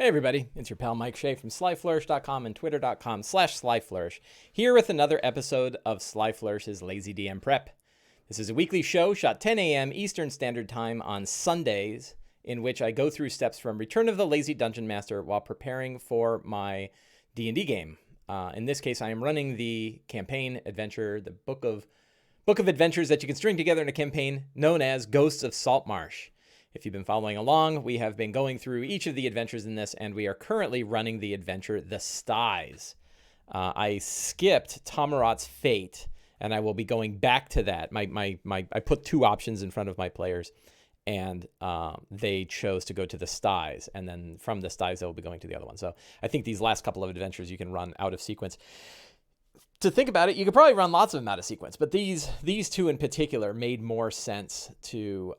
Hey everybody, it's your pal Mike Shea from slyflourish.com and twitter.com/slyflourish, here with another episode of Sly Flourish's Lazy DM Prep. This is a weekly show shot 10 a.m. Eastern Standard Time on Sundays, in which I go through steps from Return of the Lazy Dungeon Master while preparing for my D&D game. In this case, I am running the campaign adventure, the book of adventures that you can string together in a campaign known as Ghosts of Saltmarsh. If you've been following along, we have been going through each of the adventures in this, and we are currently running the adventure, The Styes. I skipped Tamarot's Fate, and I will be going back to that. I put two options in front of my players, and they chose to go to The Styes, and then from The Styes, they will be going to the other one. So I think these last couple of adventures you can run out of sequence. To think about it, you could probably run lots of them out of sequence, but these two in particular made more sense to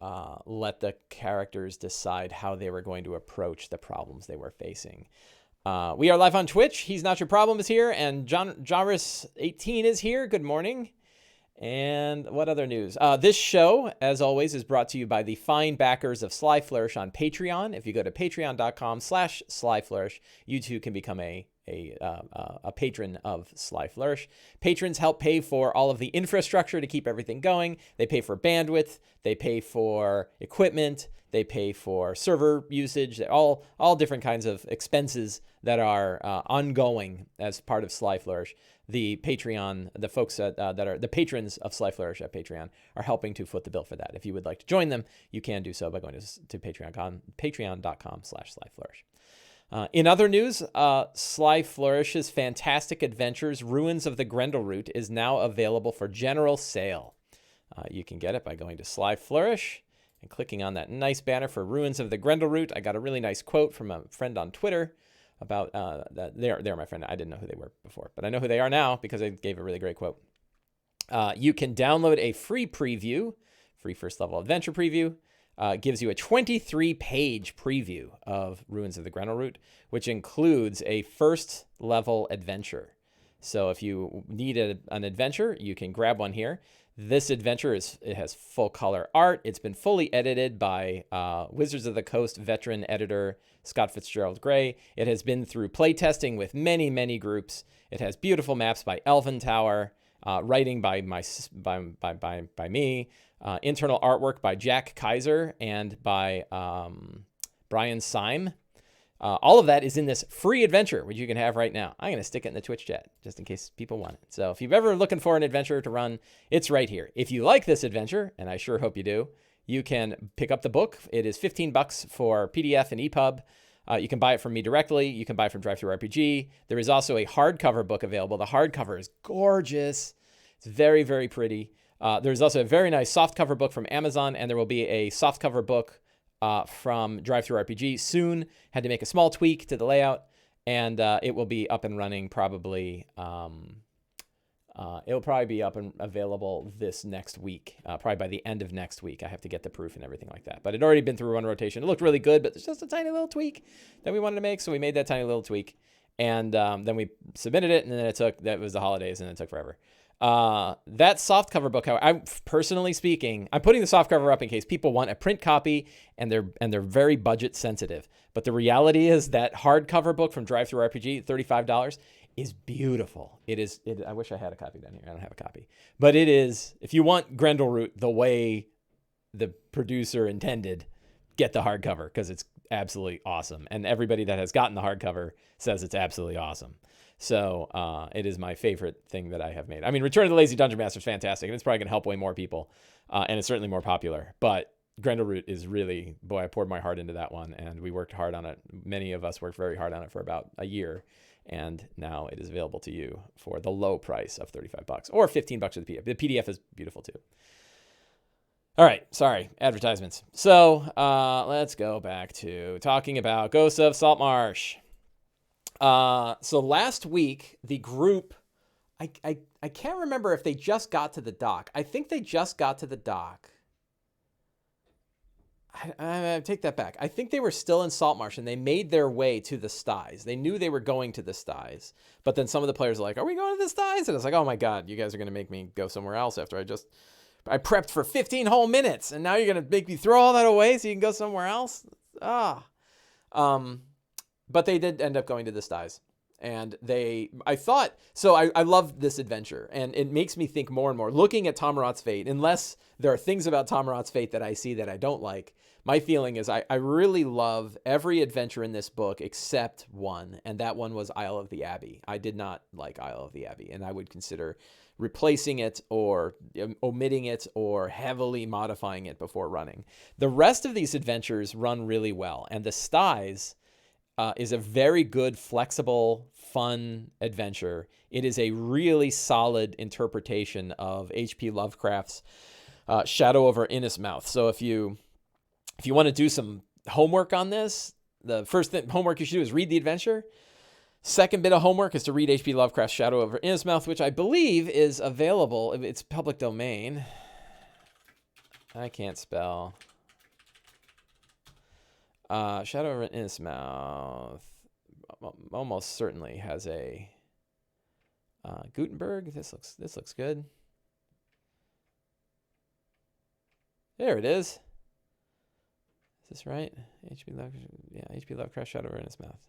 let the characters decide how they were going to approach the problems they were facing. We are live on Twitch. He's Not Your Problem is here, and Jairus18 is here. Good morning. And what other news? This show, as always, is brought to you by the fine backers of Sly Flourish on Patreon. If you go to patreon.com/slyflourish, you too can become a patron of Sly Flourish. Patrons help pay for all of the infrastructure to keep everything going. They pay for bandwidth. They pay for equipment. They pay for server usage. All different kinds of expenses that are ongoing as part of Sly Flourish. The Patreon, the folks that are the patrons of Sly Flourish at Patreon are helping to foot the bill for that. If you would like to join them, you can do so by going to patreon.com/slyflourish. In other news, Sly Flourish's Fantastic Adventures, Ruins of the Grendleroot, is now available for general sale. You can get it by going to Sly Flourish and clicking on that nice banner for Ruins of the Grendleroot. I got a really nice quote from a friend on Twitter about that. They're my friend. I didn't know who they were before, but I know who they are now because I gave a really great quote. You can download a free preview, free first level adventure preview. Gives you a 23-page preview of Ruins of the Grendleroot, which includes a first-level adventure. So if you need an adventure, you can grab one here. This adventure has full-color art. It's been fully edited by Wizards of the Coast veteran editor Scott Fitzgerald Gray. It has been through playtesting with many, many groups. It has beautiful maps by Elven Tower, writing by me. Internal artwork by Jack Kaiser and by Brian Syme. All of that is in this free adventure, which you can have right now. I'm going to stick it in the Twitch chat just in case people want it. So if you've ever looking for an adventure to run, it's right here. If you like this adventure, and I sure hope you do, you can pick up the book. It is $15 for PDF and EPUB. You can buy it from me directly. You can buy it from DriveThruRPG. There is also a hardcover book available. The hardcover is gorgeous. It's very, very pretty. There's also a very nice softcover book from Amazon, and there will be a softcover book from DriveThruRPG soon. Had to make a small tweak to the layout, and it will be up and running probably. It'll probably be up and available this next week, probably by the end of next week. I have to get the proof and everything like that. But it already been through one rotation. It looked really good, but there's just a tiny little tweak that we wanted to make, so we made that tiny little tweak, and then we submitted it, and then that was the holidays, and it took forever. That softcover book, however, I'm personally speaking, I'm putting the softcover up in case people want a print copy and they're very budget sensitive. But the reality is that hardcover book from DriveThruRPG, $35, is beautiful. I wish I had a copy down here. I don't have a copy. But it is, if you want Grendleroot the way the producer intended, get the hardcover because it's absolutely awesome. And everybody that has gotten the hardcover says it's absolutely awesome. So it is my favorite thing that I have made. I mean, Return of the Lazy Dungeon Master is fantastic, and it's probably going to help way more people, and it's certainly more popular. But Grendleroot is really, boy, I poured my heart into that one, and we worked hard on it. Many of us worked very hard on it for about a year, and now it is available to you for the low price of $35 or $15 for the PDF. The PDF is beautiful too. All right, sorry, advertisements. So let's go back to talking about Ghosts of Saltmarsh. So last week, the group, I can't remember if they just got to the dock. I think they just got to the dock. I take that back. I think they were still in Saltmarsh and they made their way to the Styes. They knew they were going to the Styes, but then some of the players are like, are we going to the Styes? And it's like, oh my God, you guys are going to make me go somewhere else after I prepped for 15 whole minutes and now you're going to make me throw all that away so you can go somewhere else? But they did end up going to the Styes. And I love this adventure, and it makes me think more and more, looking at Tamarot's fate, unless there are things about Tamarot's fate that I see that I don't like, my feeling is I really love every adventure in this book except one, and that one was Isle of the Abbey. I did not like Isle of the Abbey, and I would consider replacing it or omitting it or heavily modifying it before running. The rest of these adventures run really well, and the Styes is a very good, flexible, fun adventure. It is a really solid interpretation of H.P. Lovecraft's Shadow over Innsmouth. So if you want to do some homework on this, the first homework you should do is read the adventure. Second bit of homework is to read H.P. Lovecraft's Shadow over Innsmouth, which I believe is available. It's public domain. I can't spell. Shadow over Innsmouth almost certainly has a Gutenberg. This looks good. There it is. Is this right? H.P. Lovecraft Shadow over Innsmouth.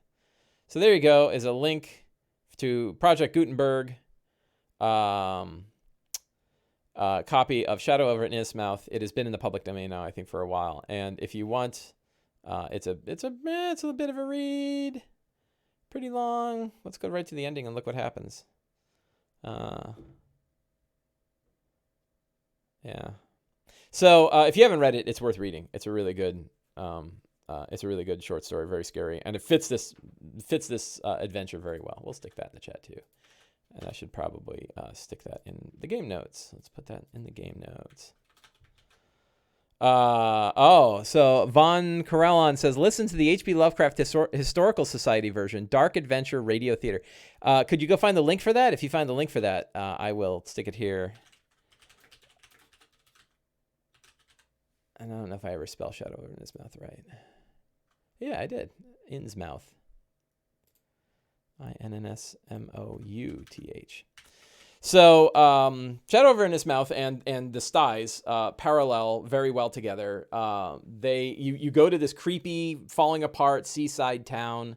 So there you go, is a link to Project Gutenberg copy of Shadow over Innsmouth. It has been in the public domain now, I think, for a while. And if you want, it's a bit of a read, pretty long. Let's go right to the ending and look what happens. Yeah. So if you haven't read it, it's worth reading. It's a really good. It's a really good short story, very scary, and it fits this adventure very well. We'll stick that in the chat too, and I should probably stick that in the game notes. Let's put that in the game notes. So Von Corellon says, listen to the H.P. Lovecraft Historical Society version, Dark Adventure Radio Theater. Could you go find the link for that? If you find the link for that, I will stick it here. I don't know if I ever spell Shadow over Innsmouth right. Yeah, I did. Innsmouth. Innsmouth. So Shadow over Innsmouth and the Styes parallel very well together. You go to this creepy, falling apart seaside town.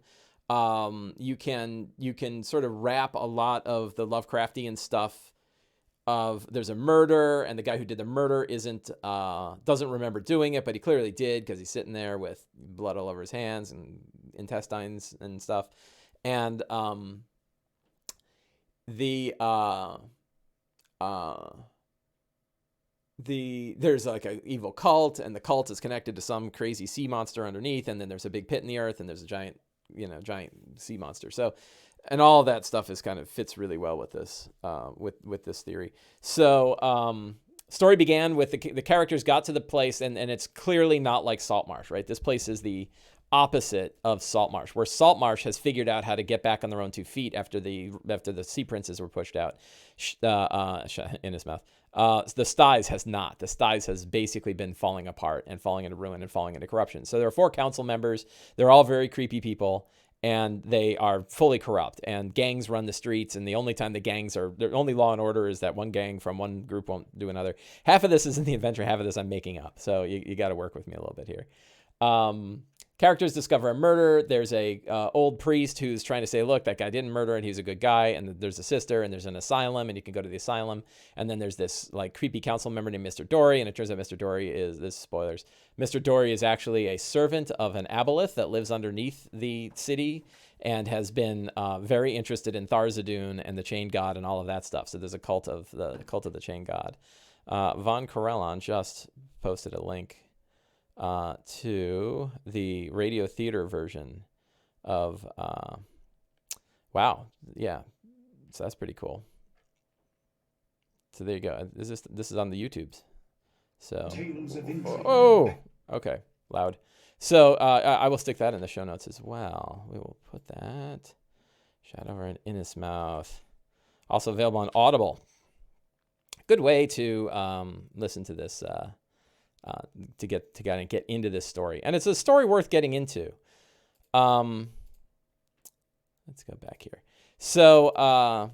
You can sort of wrap a lot of the Lovecraftian stuff of there's a murder, and the guy who did the murder doesn't remember doing it, but he clearly did because he's sitting there with blood all over his hands and intestines and stuff. And there's like an evil cult, and the cult is connected to some crazy sea monster underneath, and then there's a big pit in the earth, and there's a giant sea monster. So, and all of that stuff is kind of fits really well with this, with this theory. So, story began with the characters got to the place, and it's clearly not like Saltmarsh, right? This place is the opposite of Saltmarsh, where Saltmarsh has figured out how to get back on their own 2 feet after the sea princes were pushed out in his mouth. The Styes has not. The Styes has basically been falling apart and falling into ruin and falling into corruption. So there are 4 council members. They're all very creepy people, and they are fully corrupt, and gangs run the streets, and the only time the only law and order is that one gang from one group won't do another. Half of this is in the adventure, half of this I'm making up, so you got to work with me a little bit here. Characters discover a murder. There's a old priest who's trying to say, look, that guy didn't murder and he's a good guy. And there's a sister, and there's an asylum, and you can go to the asylum. And then there's this like creepy council member named Mr. Dory, and it turns out Mr. Dory spoilers. Mr. Dory is actually a servant of an aboleth that lives underneath the city and has been very interested in Thar-Zadun and the Chain God and all of that stuff. So there's a cult of the Chain God. Von Corellon just posted a link to the radio theater version of wow, yeah, so that's pretty cool. So there you go. This is on the YouTubes. So okay, loud. So I will stick that in the show notes as well. We will put that Shadow over Innsmouth, also available on Audible. Good way to listen to this. To get into this story, and it's a story worth getting into. Let's go back here. So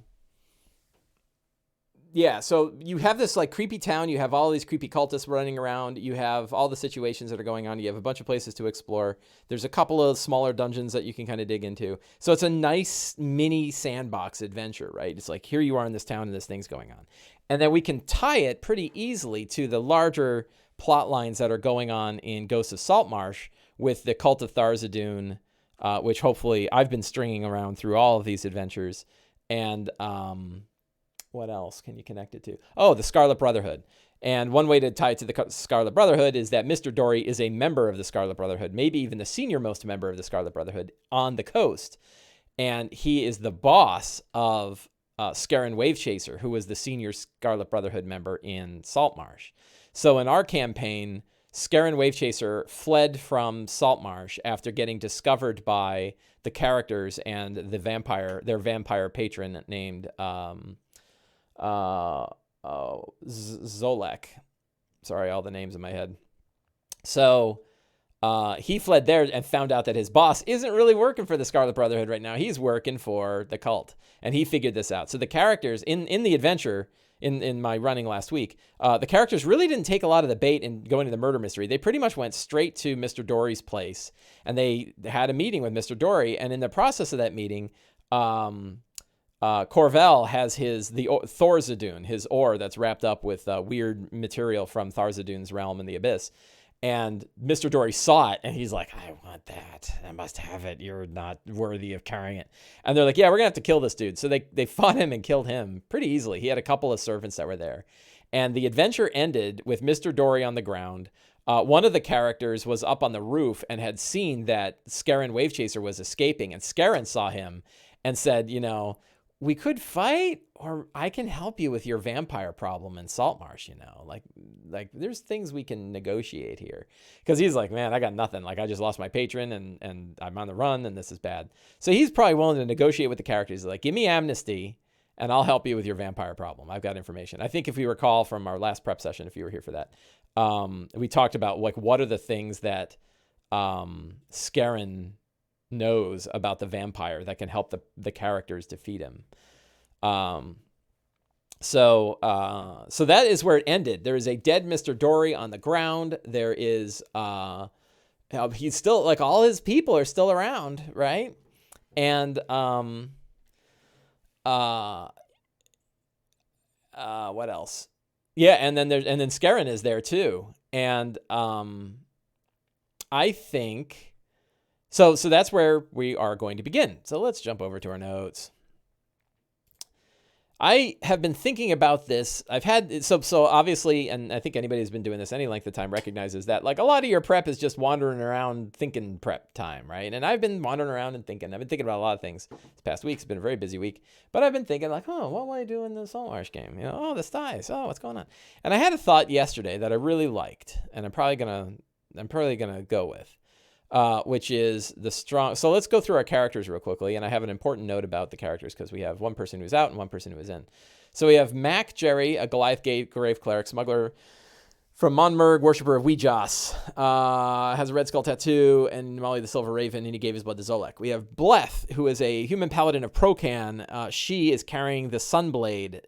yeah, so you have this like creepy town. You have all these creepy cultists running around. You have all the situations that are going on. You have a bunch of places to explore. There's a couple of smaller dungeons that you can kind of dig into. So it's a nice mini sandbox adventure, right? It's like here you are in this town and this thing's going on. And then we can tie it pretty easily to the larger plot lines that are going on in Ghosts of Saltmarsh with the Cult of Thar-Zadun, which hopefully I've been stringing around through all of these adventures. And what else can you connect it to? Oh, the Scarlet Brotherhood. And one way to tie it to the Scarlet Brotherhood is that Mr. Dory is a member of the Scarlet Brotherhood, maybe even the senior-most member of the Scarlet Brotherhood on the coast. And he is the boss of Scarron Wavechaser, who was the senior Scarlet Brotherhood member in Saltmarsh. So in our campaign, Scarron Wavechaser fled from Saltmarsh after getting discovered by the characters and their vampire patron named Zolek. Sorry, all the names in my head. So he fled there and found out that his boss isn't really working for the Scarlet Brotherhood right now. He's working for the cult, and he figured this out. So the characters in the adventure, in my running last week, the characters really didn't take a lot of the bait in going to the murder mystery. They pretty much went straight to Mr. Dory's place, and they had a meeting with Mr. Dory. And in the process of that meeting, Corvel has the Thor-Zadun, his ore that's wrapped up with weird material from Thar-Zadun's realm in the abyss. And Mr. Dory saw it, and he's like, I want that. I must have it. You're not worthy of carrying it. And they're like, yeah, we're going to have to kill this dude. So they fought him and killed him pretty easily. He had a couple of servants that were there. And the adventure ended with Mr. Dory on the ground. One of the characters was up on the roof and had seen that Scarron Wavechaser was escaping. And Scarron saw him and said, we could fight, or I can help you with your vampire problem in Saltmarsh, like there's things we can negotiate here. Because he's like, man, I got nothing. Like, I just lost my patron and I'm on the run and this is bad. So he's probably willing to negotiate with the characters. He's like, give me amnesty and I'll help you with your vampire problem. I've got information. I think if you recall from our last prep session, if you were here for that, we talked about like, what are the things that Scarron knows about the vampire that can help the characters defeat him. So that is where it ended. There is a dead Mr. Dory on the ground. There is he's still, like, all his people are still around, right? And what else? Yeah, and then Scarron is there too. And I think so that's where we are going to begin. So let's jump over to our notes. I have been thinking about this. I've had, so obviously, and I think anybody who's been doing this any length of time recognizes that, like, a lot of your prep is just wandering around thinking prep time, right? And I've been wandering around and thinking. I've been thinking about a lot of things this past week. It's been a very busy week. But I've been thinking, like, what will I do in the Saltmarsh game? The Styes. Oh, what's going on? And I had a thought yesterday that I really liked, and I'm probably gonna go with. Which is the strong. So let's go through our characters real quickly. And I have an important note about the characters because we have one person who's out and one person who is in. So we have Mac Jerry, a Goliath Gate Grave Cleric, smuggler from Monmerg, worshiper of Weejas, has a red skull tattoo, and Molly the Silver Raven, and he gave his blood to Zolek. We have Bleth, who is a human paladin of Procan. She is carrying the Sunblade.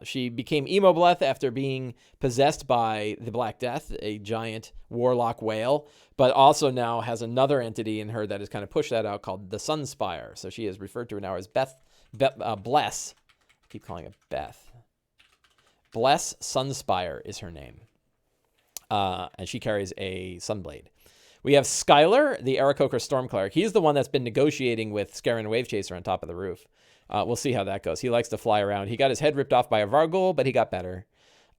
She became Emo Bleth after being possessed by the Black Death, a giant warlock whale, but also now has another entity in her that has kind of pushed that out called the Sunspire. So she is referred to now as Bless. I keep calling it Beth. Bless Sunspire is her name. And she carries a Sunblade. We have Skylar, the Aarakocra Storm Cleric. He's the one that's been negotiating with Scarron Wavechaser on top of the roof. We'll see how that goes. He likes to fly around. He got his head ripped off by a Vargul, but he got better.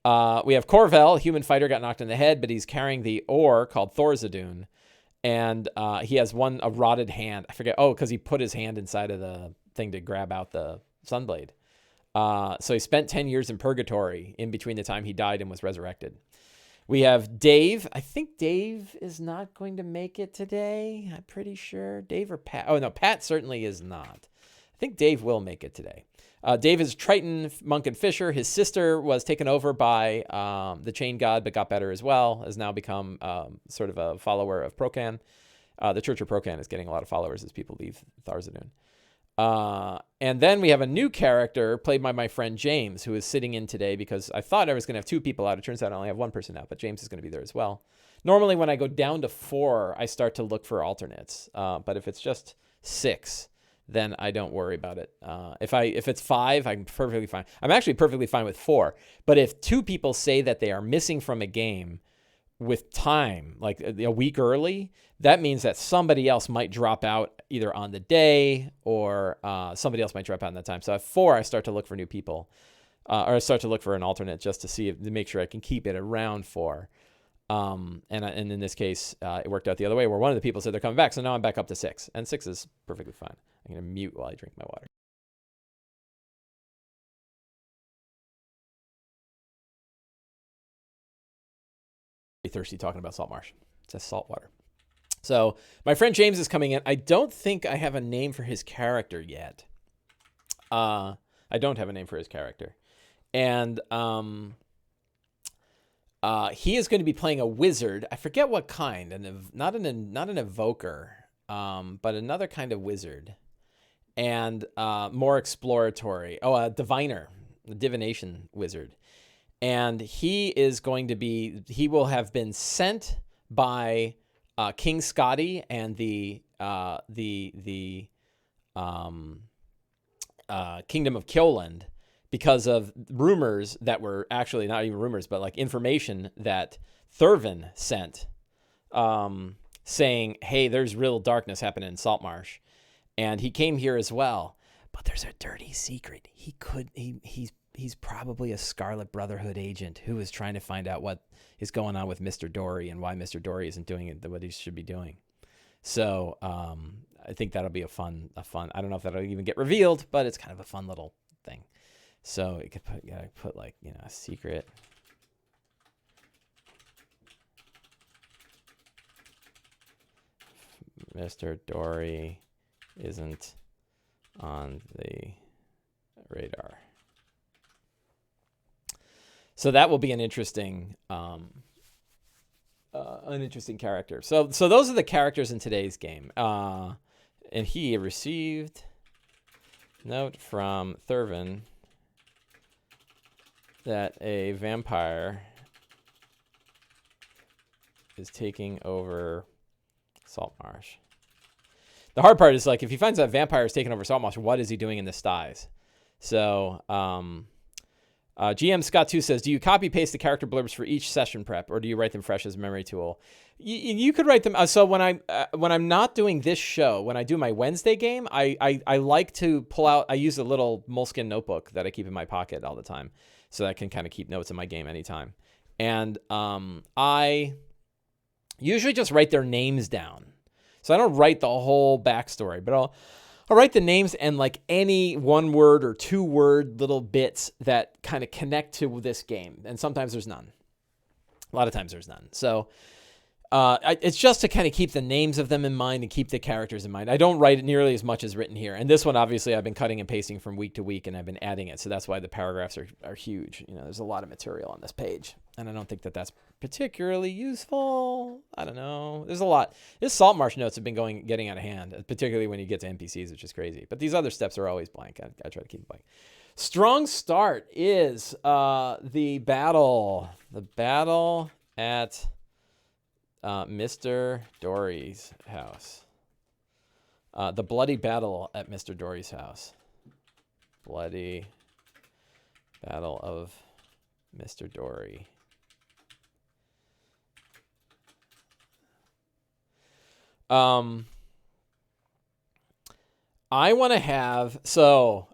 We have Corvel, human fighter, got knocked in the head, but he's carrying the ore called Thor-Zadun. And he has a rotted hand. I forget. Oh, because he put his hand inside of the thing to grab out the Sunblade. So he spent 10 years in purgatory in between the time he died and was resurrected. We have Dave. I think Dave is not going to make it today. I'm pretty sure. Dave or Pat? Oh, no, Pat certainly is not. I think Dave will make it today. Dave is Triton, monk and fisher. His sister was taken over by the Chain God, but got better as well, has now become sort of a follower of Procan. The Church of Procan is getting a lot of followers as people leave Thar-Zadun. And then we have a new character played by my friend James, who is sitting in today because I thought I was going to have 2 people out. It turns out I only have 1 person out, but James is going to be there as well. Normally, when I go down to 4, I start to look for alternates. But if it's just 6, then I don't worry about it. If it's 5, I'm perfectly fine. I'm actually perfectly fine with 4. But if 2 people say that they are missing from a game with time, like a week early, that means that somebody else might drop out either on the day or somebody else might drop out in that time. So at 4, I start to look for new people, or I start to look for an alternate just to make sure I can keep it around 4. And in this case, it worked out the other way where one of the people said they're coming back. So now I'm back up to 6, and 6 is perfectly fine. I'm going to mute while I drink my water. Thirsty talking about Saltmarsh. It's just salt water. So my friend James is coming in. I don't think I have a name for his character yet. I don't have a name for his character. And he is going to be playing a wizard. I forget what kind. Not an evoker, but another kind of wizard. And more exploratory. Oh, a diviner. A divination wizard. And he will have been sent by King Scotty and the Kingdom of Kyoland because of rumors that were actually not even rumors, but like information that Thurvin sent, saying, "Hey, there's real darkness happening in Saltmarsh," and he came here as well. But there's a dirty secret. He's probably a Scarlet Brotherhood agent who is trying to find out what is going on with Mr. Dory and why Mr. Dory isn't doing what he should be doing. So I think that'll be a fun. I don't know if that'll even get revealed, but it's kind of a fun little thing. So you could put like, a secret. Mr. Dory isn't on the radar. So that will be an interesting character. So those are the characters in today's game. And he received note from Thurvin that a vampire is taking over Saltmarsh. The hard part is, like, if he finds that vampire is taking over Saltmarsh, what is he doing in the Styes? So GM Scott 2 says, do you copy paste the character blurbs for each session prep, or do you write them fresh as a memory tool? You could write them. So when I'm not doing this show, when I do my Wednesday game, I like to pull out. I use a little moleskin notebook that I keep in my pocket all the time, so that I can kind of keep notes in my game anytime. And I usually just write their names down. So I don't write the whole backstory, but I'll write the names and like any 1-word or 2-word little bits that kind of connect to this game. And sometimes there's none. A lot of times there's none. So it's just to kind of keep the names of them in mind and keep the characters in mind. I don't write it nearly as much as written here. And this one, obviously, I've been cutting and pasting from week to week, and I've been adding it. So that's why the paragraphs are huge. There's a lot of material on this page. And I don't think that that's particularly useful. I don't know. There's a lot. This Saltmarsh notes have been getting out of hand, particularly when you get to NPCs, which is crazy. But these other steps are always blank. I try to keep it blank. Strong start is the battle. The battle at Mr. Dory's house. The bloody battle at Mr. Dory's house. Bloody battle of Mr. Dory. I want to have, a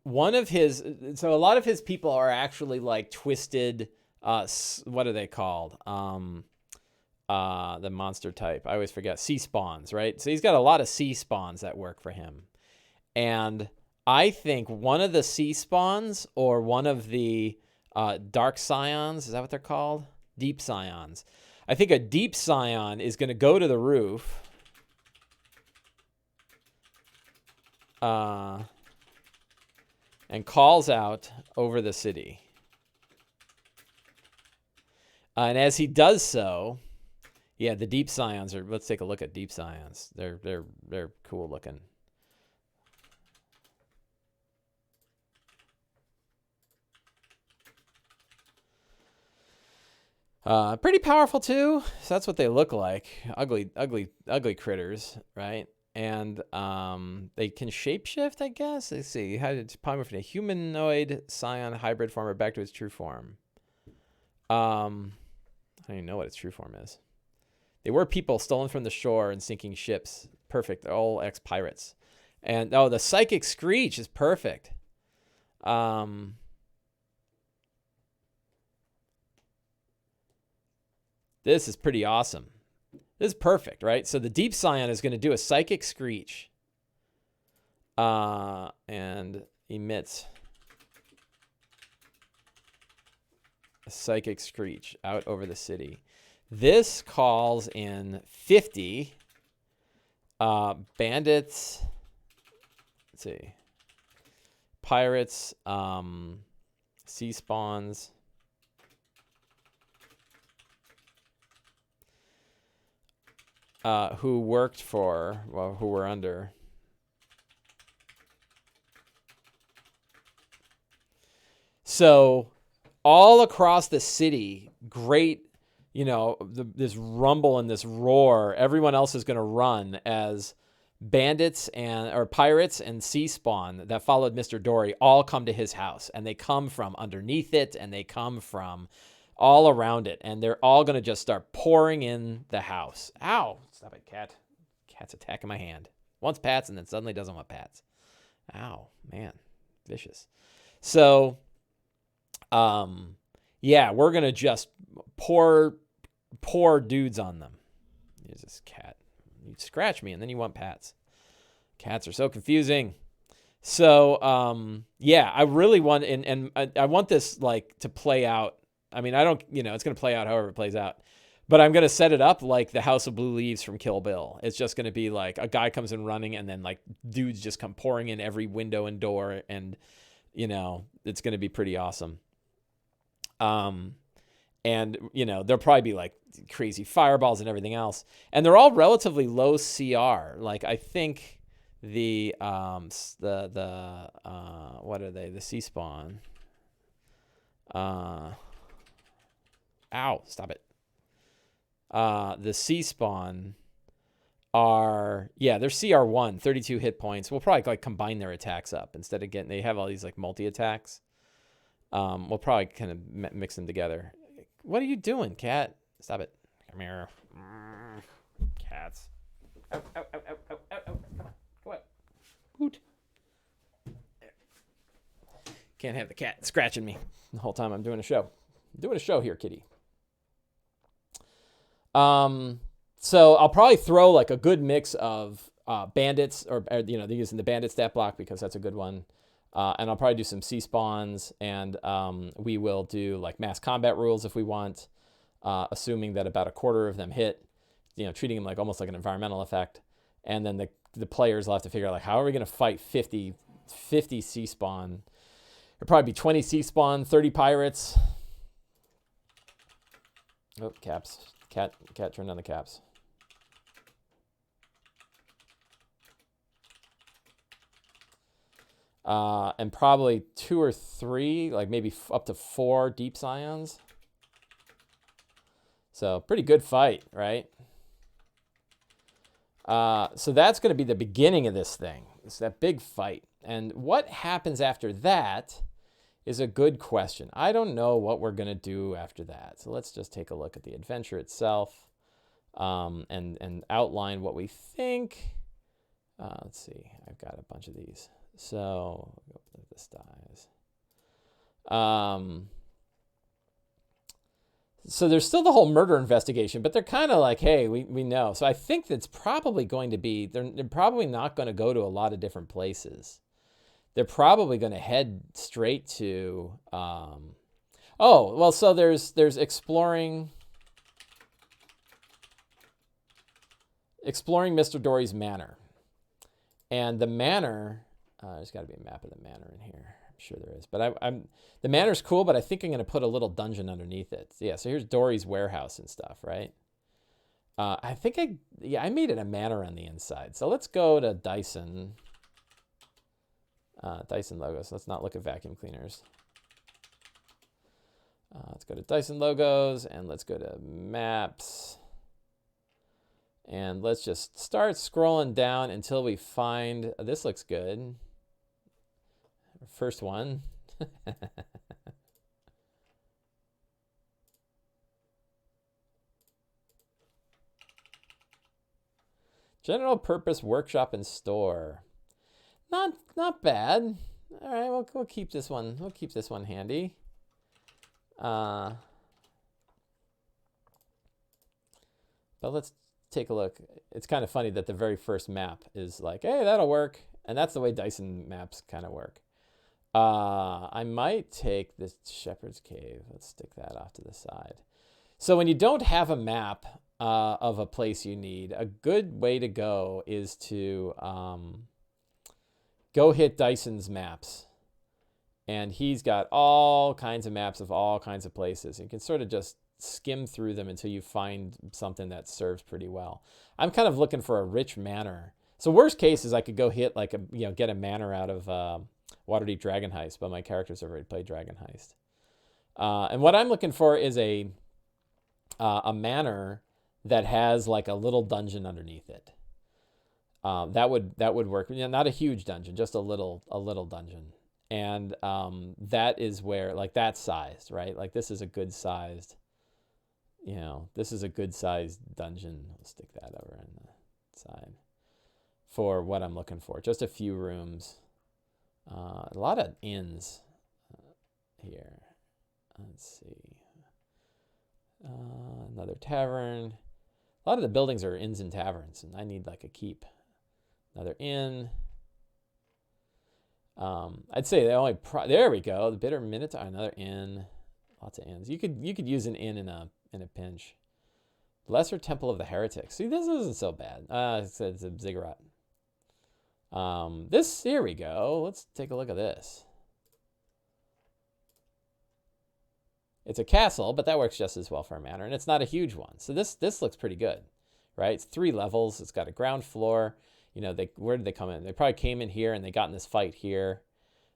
lot of his people are actually like twisted, what are they called? The monster type. I always forget. Sea spawns, right? So he's got a lot of sea spawns that work for him. And I think one of the sea spawns or one of the dark Saiyans, is that what they're called? Deep Saiyans. I think a deep Saiyan is going to go to the roof. And calls out over the city. And as he does so, yeah, the Deep Saiyans let's take a look at Deep Saiyans. They're cool looking. Pretty powerful too. So that's what they look like. Ugly, ugly, ugly critters, right? And they can shapeshift, I guess. Let's see. How to polymorph in a humanoid scion hybrid form or back to its true form. I don't even know what its true form is. They were people stolen from the shore and sinking ships. Perfect. They're all ex-pirates. And oh, the psychic screech is perfect. This is pretty awesome. This is perfect, right? So the deep scion is going to do a psychic screech. And emits a psychic screech out over the city. This calls in 50 bandits. Let's see. Pirates, sea spawns. Who worked for, well, who were under. So all across the city, great, you know, this rumble and this roar. Everyone else is going to run as bandits or pirates and sea spawn that followed Mr. Dory all come to his house, and they come from underneath it, and they come from all around it, and they're all going to just start pouring in the house. Ow! Stop it, cat. Cat's attacking my hand. Wants pats and then suddenly doesn't want pats. Ow, man. Vicious. So, yeah, we're going to just pour dudes on them. Here's this cat. You scratch me and then you want pats. Cats are so confusing. So, yeah, I really want, and I want this like to play out. I mean, I don't, you know, it's going to play out however it plays out. But I'm going to set it up like the House of Blue Leaves from Kill Bill. It's just going to be like a guy comes in running and then like dudes just come pouring in every window and door. And, you know, it's going to be pretty awesome. And, you know, there'll probably be like crazy fireballs and everything else. And they're all relatively low CR. Like I think what are they? The sea spawn. Ow, stop it. The sea spawn are, yeah, they're CR1, 32 hit points. We'll probably like combine their attacks up instead of getting, they have all these like multi-attacks. We'll probably kind of mix them together. What are you doing, cat? Stop it. Come here. Cats. Ow, ow, ow, ow, ow, ow, ow. Come on. Come on. Hoot. There. Can't have the cat scratching me the whole time I'm doing a show. I'm doing a show here, kitty. So I'll probably throw like a good mix of bandits, or you know, they're using the bandit stat block because that's a good one. And I'll probably do some sea spawns, and we will do like mass combat rules if we want, assuming that about a quarter of them hit, you know, treating them like almost like an environmental effect. And then the players will have to figure out like, how are we going to fight 50 sea spawn? There'll probably be 20 sea spawn, 30 pirates. Oh, caps. Cat turned on the caps. And probably 2 or 3, like maybe up to 4 deep scions. So pretty good fight, right? So that's going to be the beginning of this thing. It's that big fight. And what happens after that is a good question. I don't know what we're going to do after that. So let's just take a look at the adventure itself, and outline what we think. Let's see. I've got a bunch of these. So go to the Styes. So there's still the whole murder investigation, but they're kind of like, hey, we know. So I think that's probably going to be, they're probably not going to go to a lot of different places. They're probably going to head straight to, so there's exploring Mr. Dory's manor. And the manor, there's got to be a map of the manor in here. I'm sure there is. But the manor's cool, but I think I'm going to put a little dungeon underneath it. Yeah, so here's Dory's warehouse and stuff, right? I think I made it a manor on the inside. So let's go to Dyson. Dyson logos. Let's not look at vacuum cleaners. Let's go to Dyson logos and let's go to maps. And let's just start scrolling down until we find, this looks good. First one. General purpose workshop and store. Not bad. All right, we'll keep this one. We'll keep this one handy. But let's take a look. It's kind of funny that the very first map is like, hey, that'll work. And that's the way Dyson maps kind of work. I might take this Shepherd's Cave. Let's stick that off to the side. So when you don't have a map of a place you need, a good way to go is to go hit Dyson's maps. And he's got all kinds of maps of all kinds of places. You can sort of just skim through them until you find something that serves pretty well. I'm kind of looking for a rich manor. So worst case is I could go hit like get a manor out of Waterdeep Dragon Heist, but my characters already played Dragon Heist. And what I'm looking for is a manor that has like a little dungeon underneath it. That would work. Not a huge dungeon, just a little dungeon. And that is where, like, that's sized, right? Like, this is a good sized, this is a good sized dungeon. We'll stick that over on the side for what I'm looking for. Just a few rooms. A lot of inns here. Let's see. Another tavern. A lot of the buildings are inns and taverns, and I need like a keep. Another inn. I'd say they only there we go. The Bitter Minotaur, another inn. Lots of inns. You could use an inn in a pinch. Lesser Temple of the Heretics. See, this isn't so bad. It's a ziggurat. Here we go. Let's take a look at this. It's a castle, but that works just as well for a manor, and it's not a huge one. So this looks pretty good, right? It's 3 levels. It's got a ground floor. Where did they come in? They probably came in here and they got in this fight here.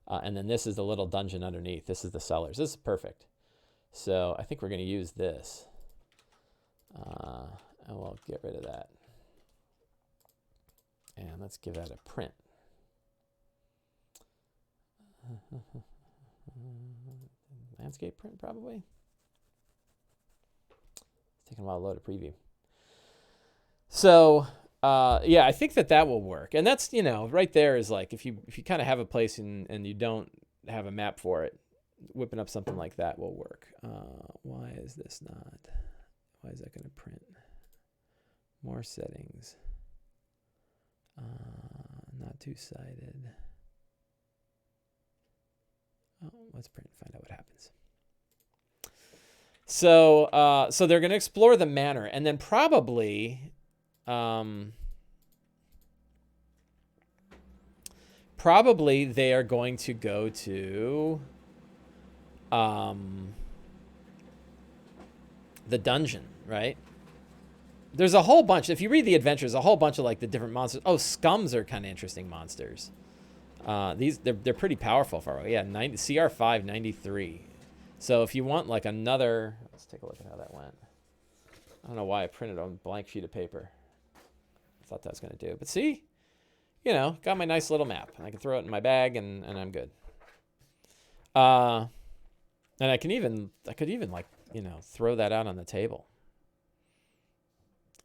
And then this is the little dungeon underneath. This is the cellars. This is perfect. So I think we're going to use this. And we'll get rid of that. And let's give that a print. Landscape print, probably. It's taking a while to load a preview. So... yeah, I think that will work. And that's, right there is like, if you kind of have a place and you don't have a map for it, whipping up something like that will work. Why is this not? Why is that going to print? More settings. Not two-sided. Oh, let's print and find out what happens. So, so they're going to explore the manor, and then probably they are going to go to the dungeon, right? There's a whole bunch. If you read the adventures, a whole bunch of like the different monsters. Oh, scums are kind of interesting monsters. They're pretty powerful for yeah, CR5 93. So if you want like another, let's take a look at how that went. I don't know why I printed on a blank sheet of paper. I thought that was going to do. But see, got my nice little map. I can throw it in my bag and I'm good. And I could even like, throw that out on the table.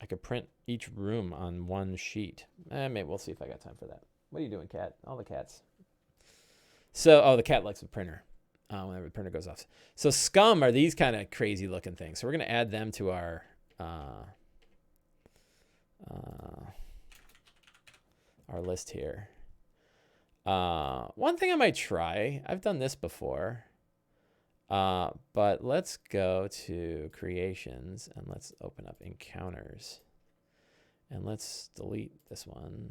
I could print each room on one sheet. Maybe we'll see if I got time for that. What are you doing, cat? All the cats. So, the cat likes the printer. Whenever the printer goes off. So scum are these kind of crazy looking things. So we're going to add them to our list here. One thing I might try, I've done this before, but let's go to creations and let's open up encounters and let's delete this one.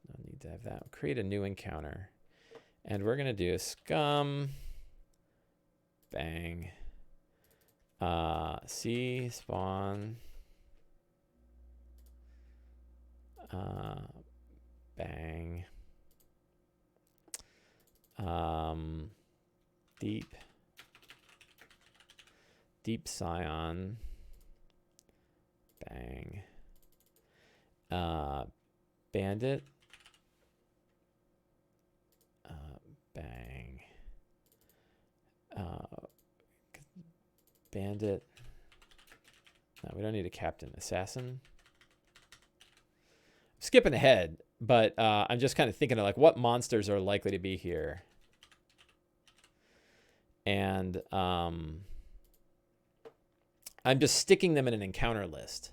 No need to have that. Create a new encounter and we're going to do a scum, bang, C spawn, bang, deep, Deep Scion. Bang. Bandit. Bang. Bandit. No, we don't need a captain. Assassin. Skipping ahead, but I'm just kind of thinking of like what monsters are likely to be here. And I'm just sticking them in an encounter list.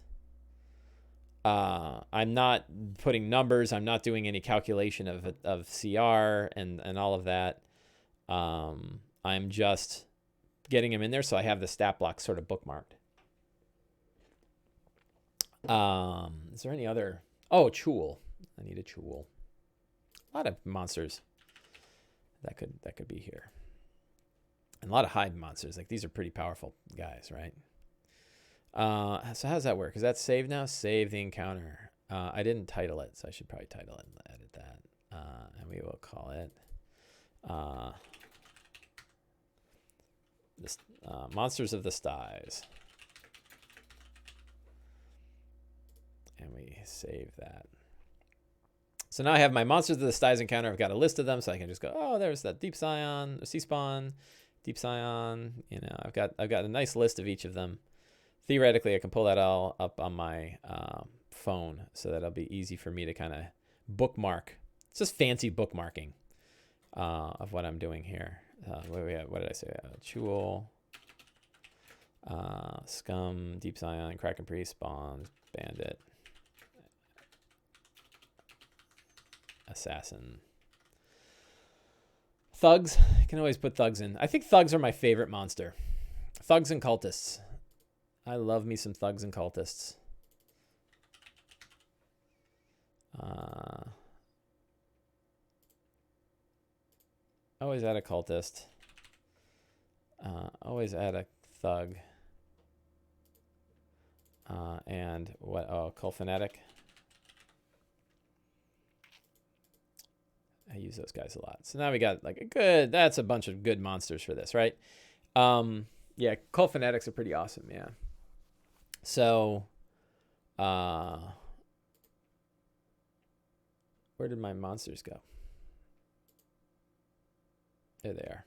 I'm not putting numbers. I'm not doing any calculation of CR and all of that. I'm just getting them in there so I have the stat block sort of bookmarked. Is there any other? Oh, Chul. I need a Chul. A lot of monsters that could be here. And a lot of hide monsters. Like these are pretty powerful guys, right? So how does that work? Is that saved now? Save the encounter. I didn't title it, so I should probably title it and edit that. And we will call it Monsters of the Styes. And we save that. So now I have my Monsters of the Styes encounter. I've got a list of them, so I can just go, oh, there's that Deep Scion, Sea Spawn, Deep Scion. You know, I've got a nice list of each of them. Theoretically, I can pull that all up on my phone so that it'll be easy for me to kind of bookmark. It's just fancy bookmarking of what I'm doing here. What did I say? Chul, Scum, Deep Scion, Kraken Priest, Spawn, Bandit, Assassin. Thugs. You can always put thugs in. I think thugs are my favorite monster. Thugs and cultists. I love me some thugs and cultists. Always add a cultist. Always add a thug. And what? Oh, cult fanatic. I use those guys a lot. So now we got like a good. That's a bunch of good monsters for this, right? Yeah, cult fanatics are pretty awesome. Yeah. So, where did my monsters go? There they are.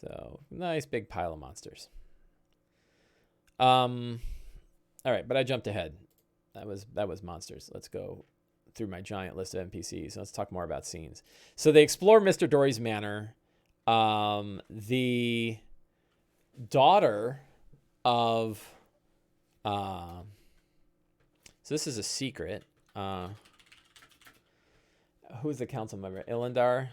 So, nice big pile of monsters. All right, but I jumped ahead. That was monsters. Let's go through my giant list of NPCs. Let's talk more about scenes. So they explore Mr. Dory's manor. The daughter of so this is a secret. Who's the council member? Ilindar.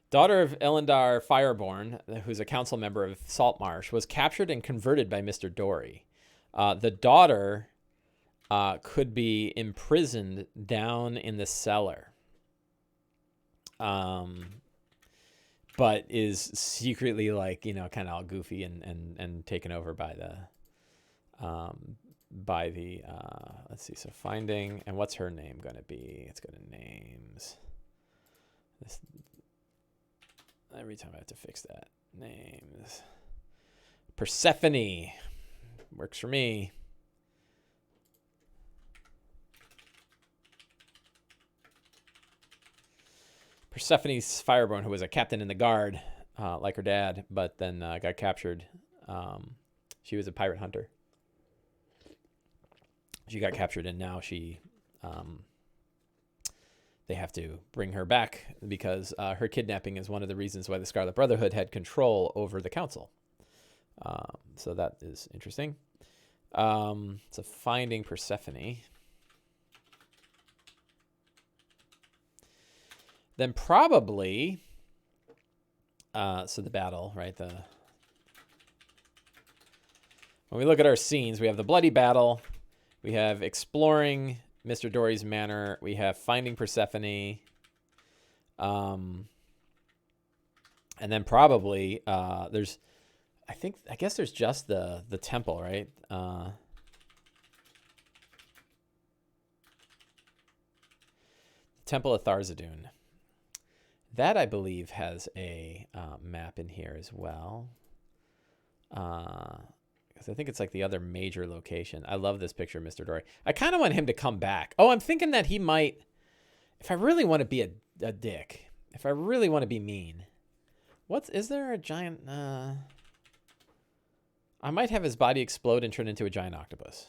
Daughter of Ilindar Fireborn, who's a council member of Saltmarsh, was captured and converted by Mr. Dory. The daughter could be imprisoned down in the cellar, but is secretly like, you know, kind of all goofy and taken over by the let's see. So finding, and what's her name going to be? Let's go to names. Every time I have to fix that. Names. Persephone. Works for me. Persephone's Fireborn, who was a captain in the guard, like her dad, but then got captured. She was a pirate hunter. She got captured, and now she... they have to bring her back because her kidnapping is one of the reasons why the Scarlet Brotherhood had control over the council. So that is interesting. So finding Persephone. Then probably, so the battle, right? When we look at our scenes, we have the bloody battle. We have exploring Mr. Dory's manor. We have finding Persephone. And then probably I guess there's just the temple, right? Temple of Tharzadoon. That, I believe, has a map in here as well. Because I think it's like the other major location. I love this picture of Mr. Dory. I kind of want him to come back. Oh, I'm thinking that he might, if I really want to be a dick, if I really want to be mean, is there a giant, I might have his body explode and turn into a giant octopus.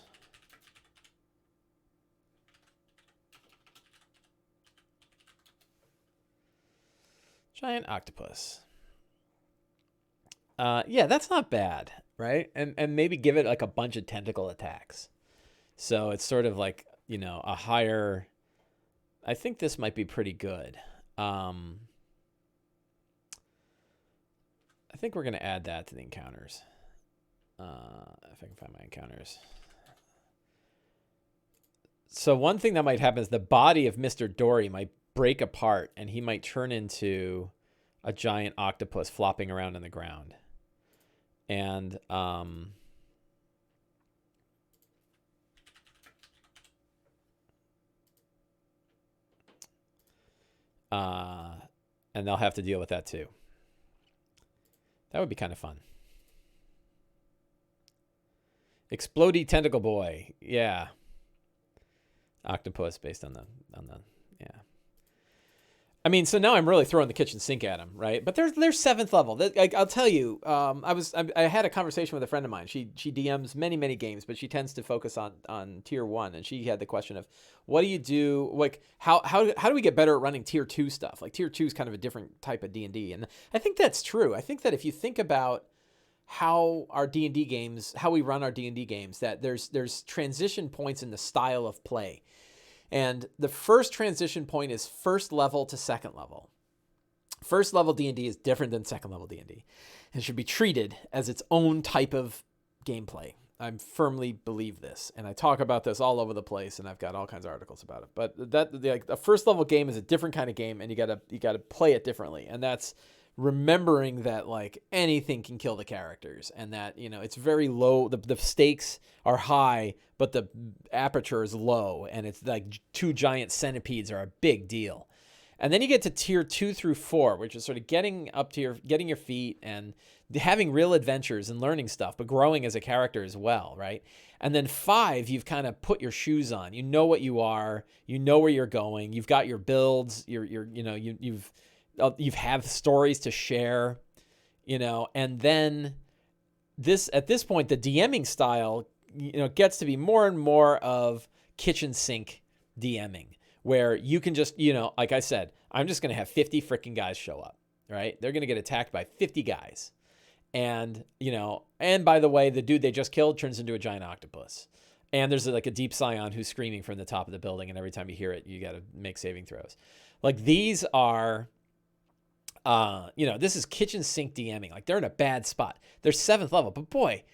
Giant octopus. Yeah, that's not bad, right? And maybe give it like a bunch of tentacle attacks. So it's sort of like, you know, a higher... I think this might be pretty good. I think we're going to add that to the encounters. If I can find my encounters. So one thing that might happen is the body of Mr. Dory might break apart and he might turn into a giant octopus flopping around on the ground. And they'll have to deal with that too. That would be kind of fun. Explodey Tentacle Boy. Yeah. Octopus based on the yeah. I mean, so now I'm really throwing the kitchen sink at him, right? But they're 7th level. I'll tell you, I had a conversation with a friend of mine. She DMs many games, but she tends to focus on tier 1, and she had the question of, what do you do? Like, how do we get better at running tier 2 stuff? Like tier 2 is kind of a different type of D&D, and I think that's true. I think that if you think about how our D&D games, how we run our D&D games, that there's transition points in the style of play. And the first transition point is 1st level to 2nd level. 1st level D&D is different than 2nd level D&D and should be treated as its own type of gameplay. I firmly believe this, and I talk about this all over the place, and I've got all kinds of articles about it. But a 1st level game is a different kind of game, and you gotta play it differently, and that's remembering that like anything can kill the characters, and that, you know, it's very low. The stakes are high, but the aperture is low, and it's like 2 giant centipedes are a big deal. And then you get to tier 2 through 4, which is sort of getting your feet and having real adventures and learning stuff, but growing as a character as well, right? And then 5, you've kind of put your shoes on. You know what you are. You know where you're going. You've got your builds. You've have stories to share, you know. And then at this point, the DMing style, you know, gets to be more and more of kitchen sink DMing, where you can just, you know, like I said, I'm just going to have 50 freaking guys show up, right? They're going to get attacked by 50 guys. And, you know, and by the way, the dude they just killed turns into a giant octopus. And there's like a deep scion who's screaming from the top of the building. And every time you hear it, you got to make saving throws. Like these are, you know, this is kitchen sink DMing. Like they're in a bad spot. They're 7th level, but boy,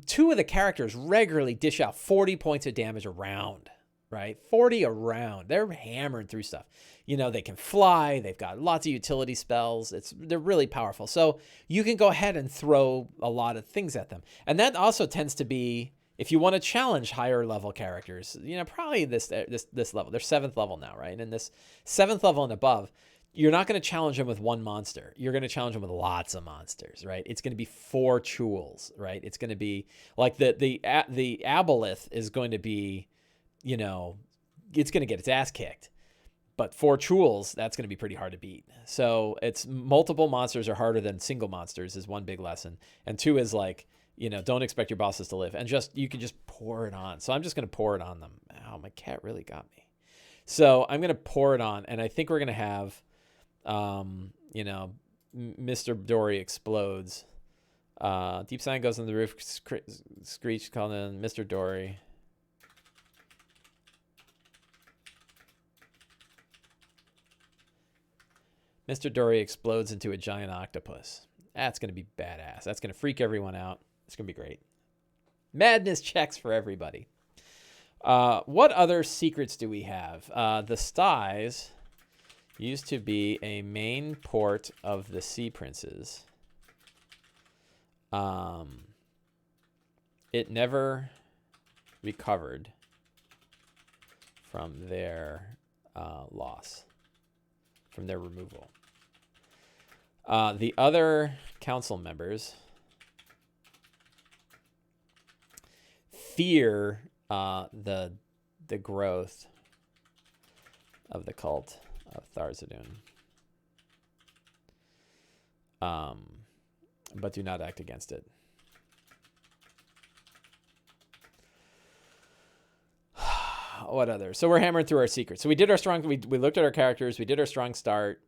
2 of the characters regularly dish out 40 points of damage a round. Right? 40 a round. They're hammering through stuff. You know, they can fly. They've got lots of utility spells. They're really powerful. So you can go ahead and throw a lot of things at them. And that also tends to be, if you want to challenge higher level characters, you know, probably this level. They're 7th level now, right? And this 7th level and above, you're not going to challenge them with one monster. You're going to challenge them with lots of monsters, right? It's going to be 4 chewels, right? It's going to be like the aboleth is going to be, you know, it's going to get its ass kicked. But 4 chewels, that's going to be pretty hard to beat. So it's multiple monsters are harder than single monsters is one big lesson. And 2 is like, you know, don't expect your bosses to live. And you can just pour it on. So I'm just going to pour it on them. Ow, my cat really got me. So I'm going to pour it on. And I think we're going to have, you know, Mr. Dory explodes. Deep Sign goes on the roof, Screech calling in Mr. Dory. Mr. Dory explodes into a giant octopus. That's going to be badass. That's going to freak everyone out. It's going to be great. Madness checks for everybody. What other secrets do we have? The Styes used to be a main port of the Sea Princes. It never recovered from their loss, from their removal. The other council members fear the growth of the cult of Tharizdun, but do not act against it. What other? So we're hammering through our secrets. So we did our strong. We looked at our characters. We did our strong start.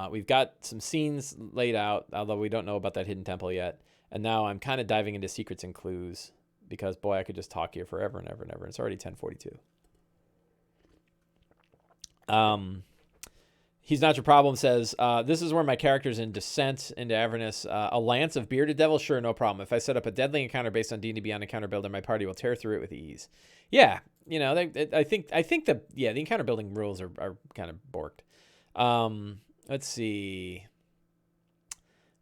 We've got some scenes laid out, although we don't know about that hidden temple yet. And now I'm kind of diving into secrets and clues because, boy, I could just talk here forever and ever and ever. It's already 10:42. He's Not Your Problem says, this is where my character's in descent into Avernus. A lance of bearded devil? Sure, no problem. If I set up a deadly encounter based on D&D Beyond encounter builder, my party will tear through it with ease. Yeah, you know, I think the encounter building rules are kind of borked. Let's see.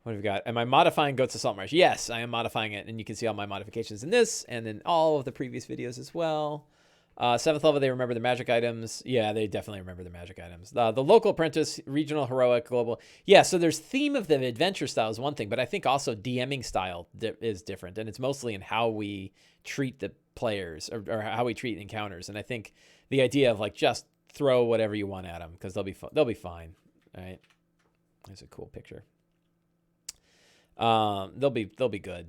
What have we got? Am I modifying Goats of Saltmarsh? Yes, I am modifying it, and you can see all my modifications in this and in all of the previous videos as well. 7th level, they remember the magic items. Yeah, they definitely remember the magic items. The local apprentice, regional, heroic, global. Yeah, so there's theme of the adventure style is one thing, but I think also DMing style is different, and it's mostly in how we treat the players or how we treat encounters. And I think the idea of like just throw whatever you want at them because they'll be fine. All right, there's a cool picture. They'll be good.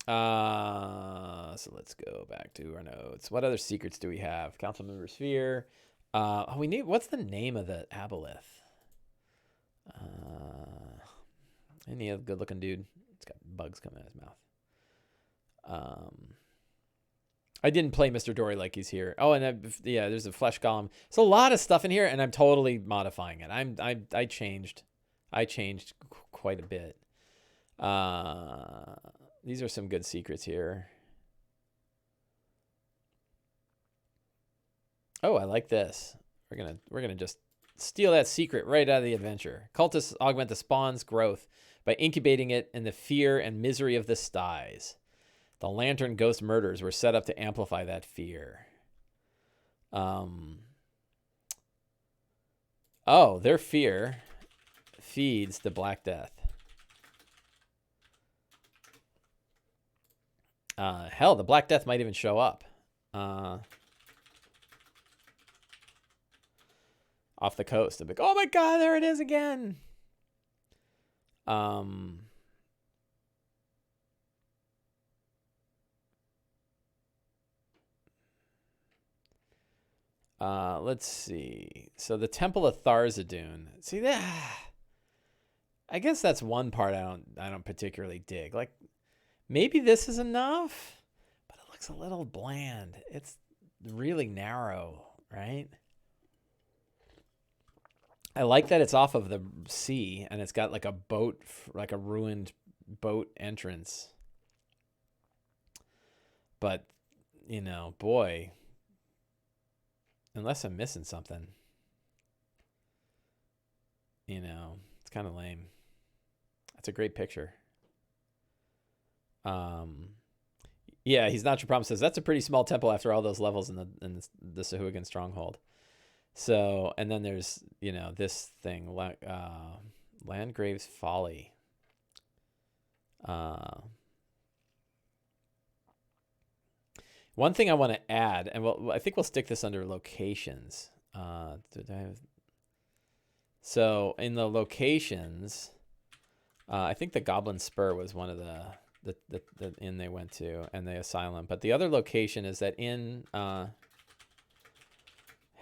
So let's go back to our notes. What other secrets do we have? Council member sphere. We need. What's the name of the aboleth? Any other good-looking dude? It's got bugs coming out of his mouth. I didn't play Mr. Dory like he's here. Oh, and yeah, there's a flesh golem. There's a lot of stuff in here, and I'm totally modifying it. I changed quite a bit. These are some good secrets here. Oh, I like this. We're gonna just steal that secret right out of the adventure. Cultists augment the spawn's growth by incubating it in the fear and misery of the Styes. The lantern ghost murders were set up to amplify that fear. Oh, their fear feeds the Black Death. Hell, the Black Death might even show up. Off the coast. They'll be like, oh my god, there it is again. Let's see. So the Temple of Tharizdun. See that? I guess that's one part I don't particularly dig. Like, maybe this is enough, but it looks a little bland. It's really narrow, right? I like that it's off of the sea and it's got like a boat, like a ruined boat entrance. But, you know, boy, unless I'm missing something, you know, it's kind of lame. That's a great picture. Yeah, He's Not Your Problem says that's a pretty small temple after all those levels in the Sahuagin stronghold. So, and then there's, you know, this thing, Landgrave's Folly. One thing I want to add, and I think we'll stick this under locations. So in the locations, I think the Goblin Spur was one of the inn they went to, and the asylum. But the other location is that inn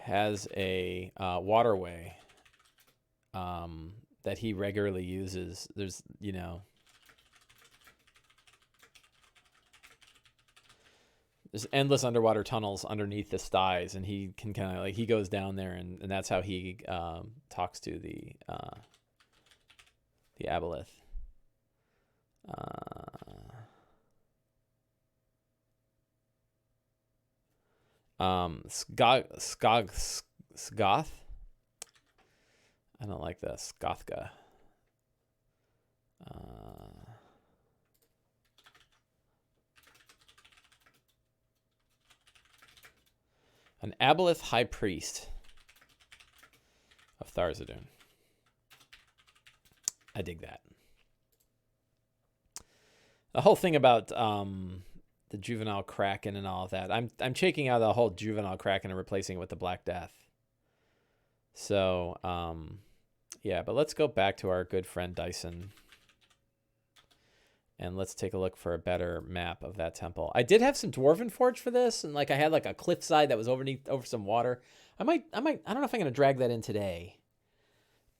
has a waterway that he regularly uses. There's, you know, there's endless underwater tunnels underneath the Styes, and he can kind of like, he goes down there, and that's how he talks to the aboleth. Skoth. I don't like that. Skothga. An aboleth high priest. of Tharizdun. I dig that. The whole thing about the juvenile Kraken and all of that. I'm taking out the whole juvenile Kraken and replacing it with the Black Death. So, yeah, but let's go back to our good friend Dyson. And let's take a look for a better map of that temple. I did have some Dwarven Forge for this, and like I had like a cliffside that was over some water. I don't know if I'm gonna drag that in today.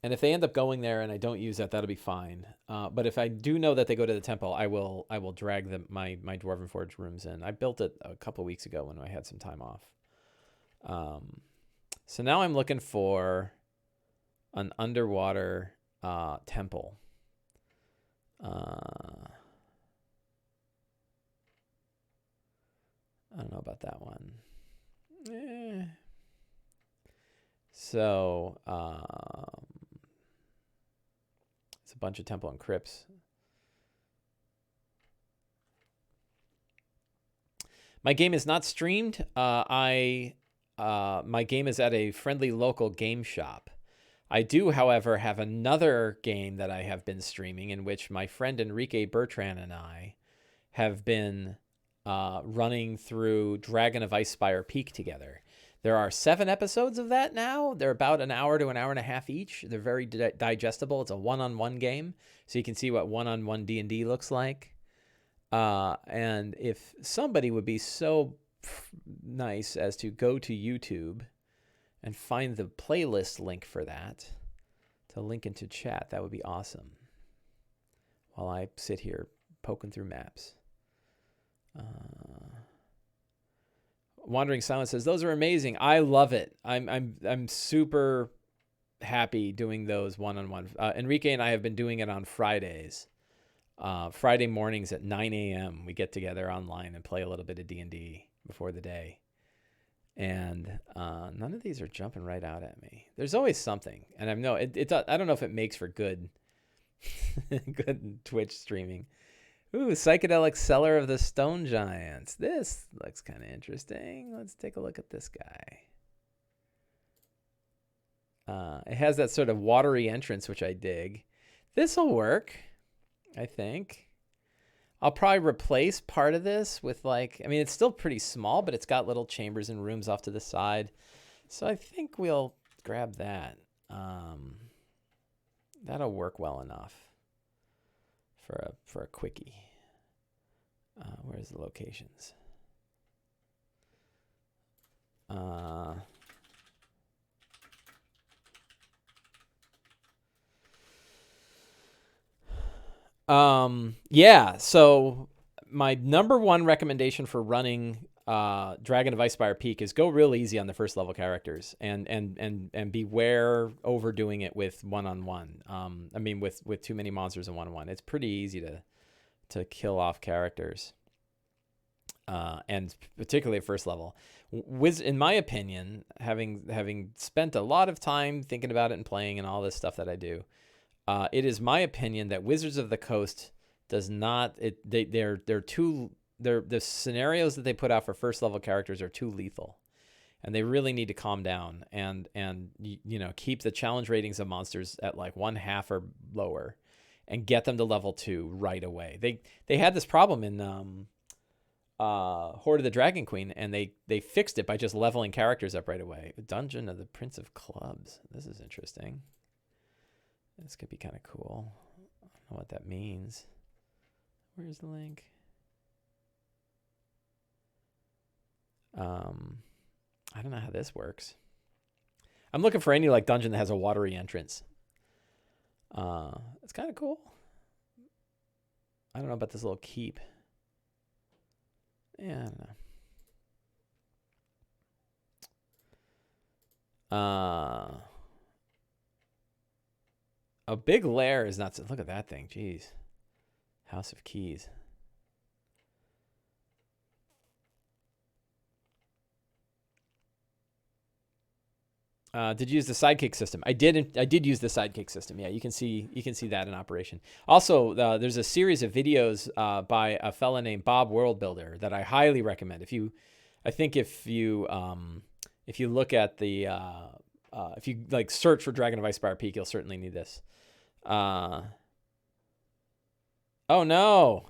And if they end up going there and I don't use that, that'll be fine. But if I do know that they go to the temple, I will drag my Dwarven Forge rooms in. I built it a couple weeks ago when I had some time off. So now I'm looking for an underwater temple. I don't know about that one. So, it's a bunch of temple and crypts. My game is not streamed. My game is at a friendly local game shop. I do, however, have another game that I have been streaming in which my friend Enrique Bertrand and I have been running through Dragon of Icespire Peak together. There are 7 episodes of that now. They're about an hour to an hour and a half each. They're very digestible. It's a one-on-one game, so you can see what one-on-one D&D looks like. And if somebody would be so nice as to go to YouTube and find the playlist link for that, to link into chat, that would be awesome. While I sit here poking through maps. Wandering Silence says, those are amazing. I love it. I'm super happy doing those one-on-one. Enrique and I have been doing it on Fridays. Friday mornings at 9 a.m. we get together online and play a little bit of D&D before the day. And none of these are jumping right out at me. There's always something. And I know I don't know if it makes for good good Twitch streaming. Ooh, Psychedelic Cellar of the Stone Giants. This looks kind of interesting. Let's take a look at this guy. It has that sort of watery entrance, which I dig. This will work, I think. I'll probably replace part of this with it's still pretty small, but it's got little chambers and rooms off to the side. So I think we'll grab that. That'll work well enough for a quickie. Where's the locations? Yeah, so my number one recommendation for running Dragon of Icespire Peak is go real easy on the first level characters and beware overdoing it with one-on-one. With too many monsters in one-on-one. It's pretty easy to kill off characters. And particularly at first level. In my opinion, having spent a lot of time thinking about it and playing and all this stuff that I do, it is my opinion that Wizards of the Coast does not. The scenarios that they put out for first level characters are too lethal, and they really need to calm down and keep the challenge ratings of monsters at like 1/2 or lower, and get them to level 2 right away. They had this problem in Horde of the Dragon Queen, and they fixed it by just leveling characters up right away. Dungeon of the Prince of Clubs. This is interesting. This could be kind of cool. I don't know what that means. Where's the link? I don't know how this works. I'm looking for any dungeon that has a watery entrance. It's kind of cool. I don't know about this little keep. Yeah, I don't know. A big lair is not. Look at that thing. Jeez. House of Keys. Did you use the sidekick system? I did. I did use the sidekick system. Yeah, you can see that in operation. Also, there's a series of videos by a fella named Bob Worldbuilder that I highly recommend. If you look at the If you like search for Dragon of Icespire Peak, you'll certainly need this. Oh no.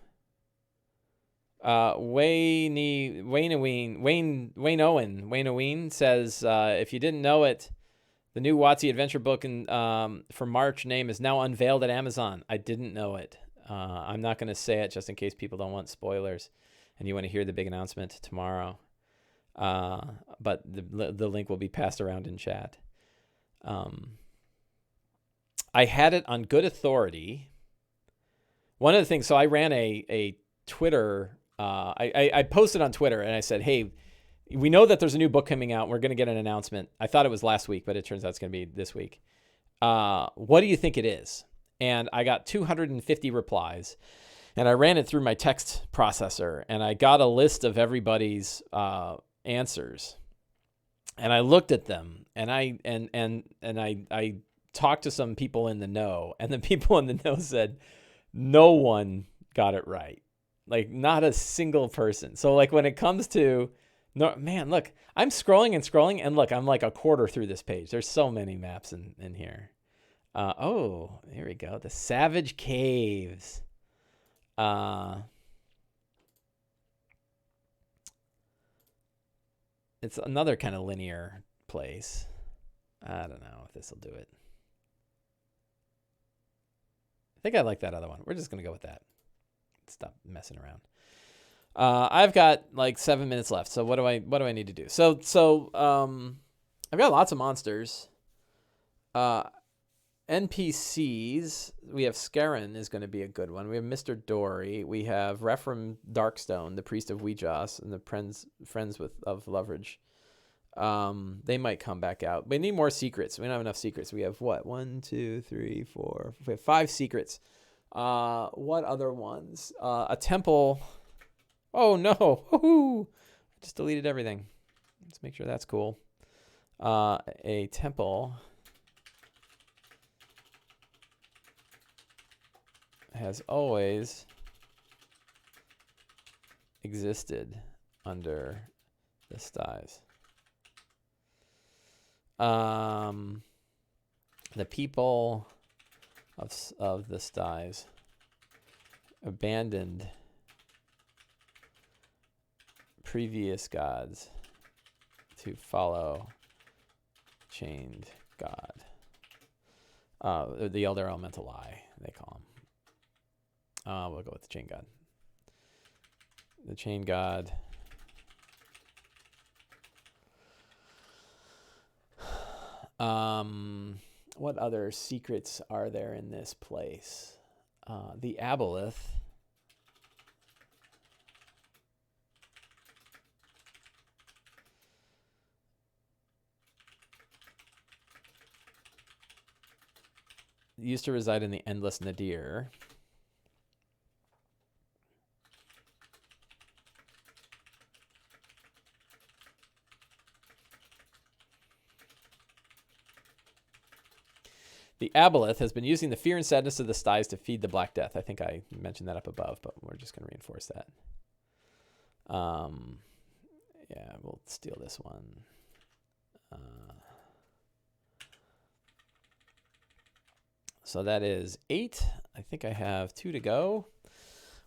Wayne Owen says, if you didn't know it, the new WotC adventure book for March name is now unveiled at Amazon. I didn't know it. I'm not going to say it just in case people don't want spoilers and you want to hear the big announcement tomorrow. But the link will be passed around in chat. I had it on good authority. One of the things, so I ran a Twitter, I posted on Twitter and I said, hey, we know that there's a new book coming out. We're going to get an announcement. I thought it was last week, but it turns out it's going to be this week. What do you think it is? And I got 250 replies. And I ran it through my text processor. And I got a list of everybody's answers. And I looked at them. And I talked to some people in the know. And the people in the know said, no one got it right. Like, not a single person. So, like, when it comes to... No, man, look, I'm scrolling, and look, I'm like a quarter through this page. There's so many maps in here. Oh, here we go. The Savage Caves. It's another kind of linear place. I don't know if this will do it. I think I like that other one. We're just going to go with that. Stop messing around. I've got like 7 minutes left. So what do I need to do? So I've got lots of monsters. NPCs. We have Scarron is going to be a good one. We have Mr. Dory. We have Rephraim Darkstone, the priest of Weejas, and the friends of Loveridge. They might come back out. We need more secrets. We don't have enough secrets. We have what? 1, 2, 3, 4. We have 5 secrets. What other ones? A temple. Oh no! Woo-hoo! I just deleted everything. Let's make sure that's cool. A temple has always existed under the Styes. The people of the Styes abandoned previous gods to follow chained god. The Elder Elemental Eye, they call him. We'll go with the chain god. The chain god. What other secrets are there in this place? The Aboleth. Used to reside in the Endless Nadir. The Aboleth has been using the fear and sadness of the Styes to feed the Black Death. I think I mentioned that up above, but we're just going to reinforce that. Yeah, we'll steal this one. So that is 8. I think I have 2 to go.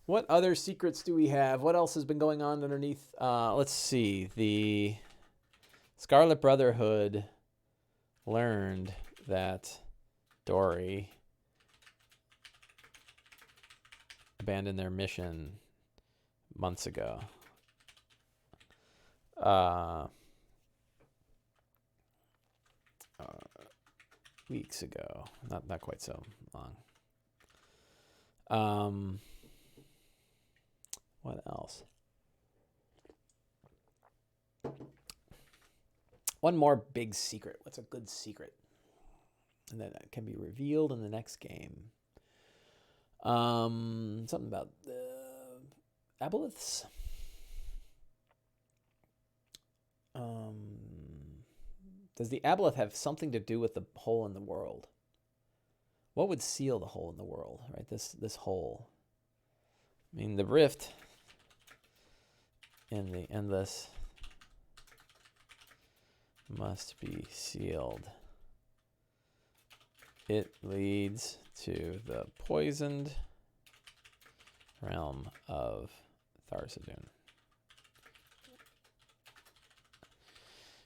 What other secrets do we have? What else has been going on underneath? Let's see. The Scarlet Brotherhood learned that Dory abandoned their mission months ago. Weeks ago. Not quite so long. What else? One more big secret. What's a good secret? And that can be revealed in the next game. Something about the Aboleths. Does the Aboleth have something to do with the hole in the world? What would seal the hole in the world, right? This hole. I mean, the rift in the Endless must be sealed. It leads to the poisoned realm of Thar-Sidun.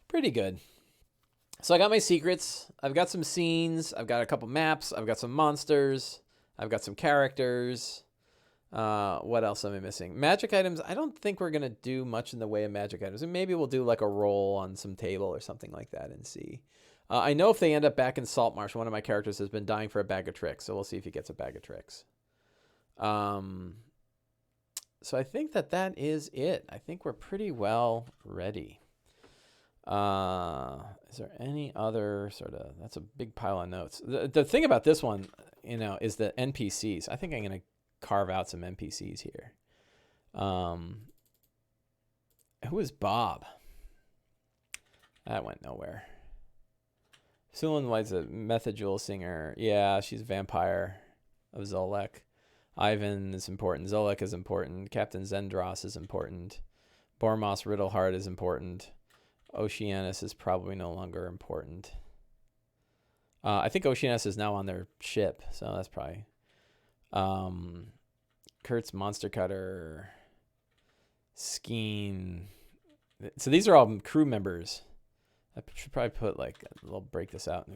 Pretty good. So I got my secrets. I've got some scenes. I've got a couple maps. I've got some monsters. I've got some characters. What else am I missing? Magic items. I don't think we're going to do much in the way of magic items. And maybe we'll do like a roll on some table or something like that and see. I know if they end up back in Saltmarsh, one of my characters has been dying for a bag of tricks. So we'll see if he gets a bag of tricks. So I think that is it. I think we're pretty well ready. Is there any other sort of, that's a big pile of notes. The thing about this one, is the NPCs. I think I'm going to carve out some NPCs here. Who is Bob? That went nowhere. Sulan White's a Methadjul singer. Yeah, she's a vampire of Zolek. Ivan is important. Zolek is important. Captain Zendros is important. Bormos Riddleheart is important. Oceanus is probably no longer important. I think Oceanus is now on their ship, so that's probably... Kurt's Monster Cutter. Skeen. So these are all crew members. I should probably put like a little, break this out.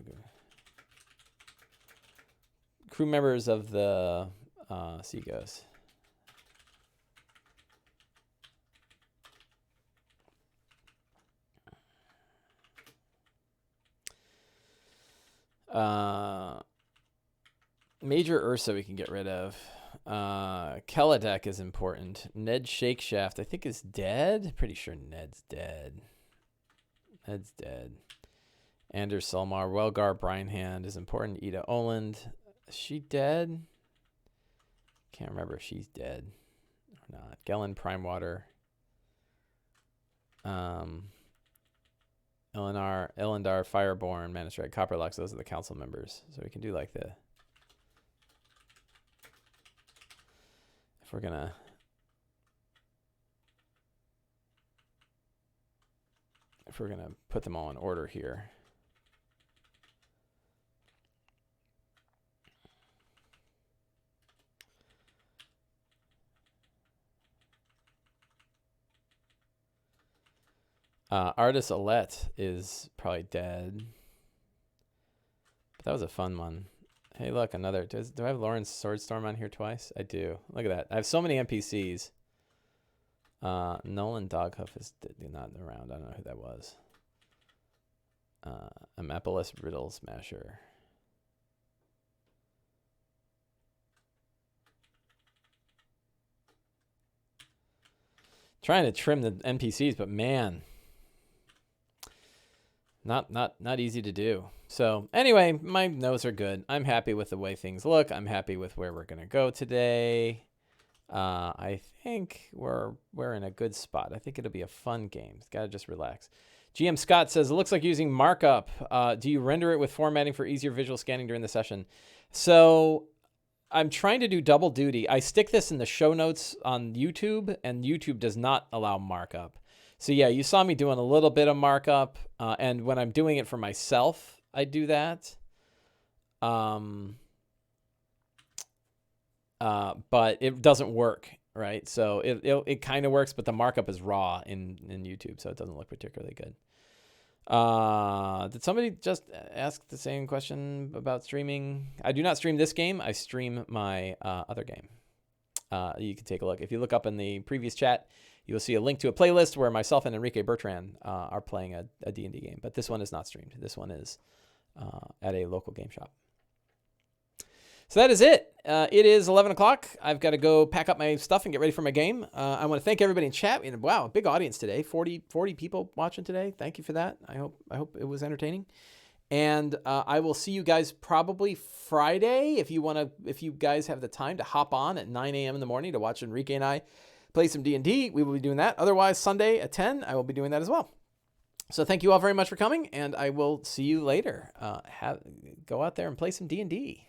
Crew members of the Seaghosts. Major Ursa we can get rid of. Kelladek is important. Ned Shakeshaft I think is dead. Pretty sure Ned's dead. Anders Solmar. Welgar Brynhand is important. Ida Oland. Is she dead? Can't remember if she's dead or not. Gellin Primewater. Elendar Fireborn, Manistride, Copperlux. Those are the council members. So we can do like the... If we're gonna put them all in order here. Artis Alette is probably dead. But that was a fun one. Hey, look, another. Do I have Lawrence Swordstorm on here twice? I do. Look at that. I have so many NPCs. Nolan Doghoof is not around. I don't know who that was. Amapolis Riddle Smasher. Trying to trim the NPCs, but man, not easy to do. So anyway, my notes are good. I'm happy with the way things look. I'm happy with where we're gonna go today. I think we're in a good spot. I think it'll be a fun game. Gotta just relax. GM Scott says, it looks like using markup. Do you render it with formatting for easier visual scanning during the session? So I'm trying to do double duty. I stick this in the show notes on YouTube, and YouTube does not allow markup. So yeah, you saw me doing a little bit of markup, and when I'm doing it for myself, I do that. But it doesn't work, right? So it kind of works, but the markup is raw in YouTube, so it doesn't look particularly good. Did somebody just ask the same question about streaming? I do not stream this game. I stream my other game. You can take a look. If you look up in the previous chat, you will see a link to a playlist where myself and Enrique Bertrand are playing a D&D game. But this one is not streamed. This one is at a local game shop. So that is it. It is 11 o'clock. I've got to go pack up my stuff and get ready for my game. I want to thank everybody in chat. And wow, a big audience today. 40 people watching today. Thank you for that. I hope it was entertaining. And I will see you guys probably Friday if you guys have the time to hop on at 9 a.m. in the morning to watch Enrique and I play some D&D. We will be doing that. Otherwise, Sunday at 10, I will be doing that as well. So thank you all very much for coming, and I will see you later. Go out there and play some D&D.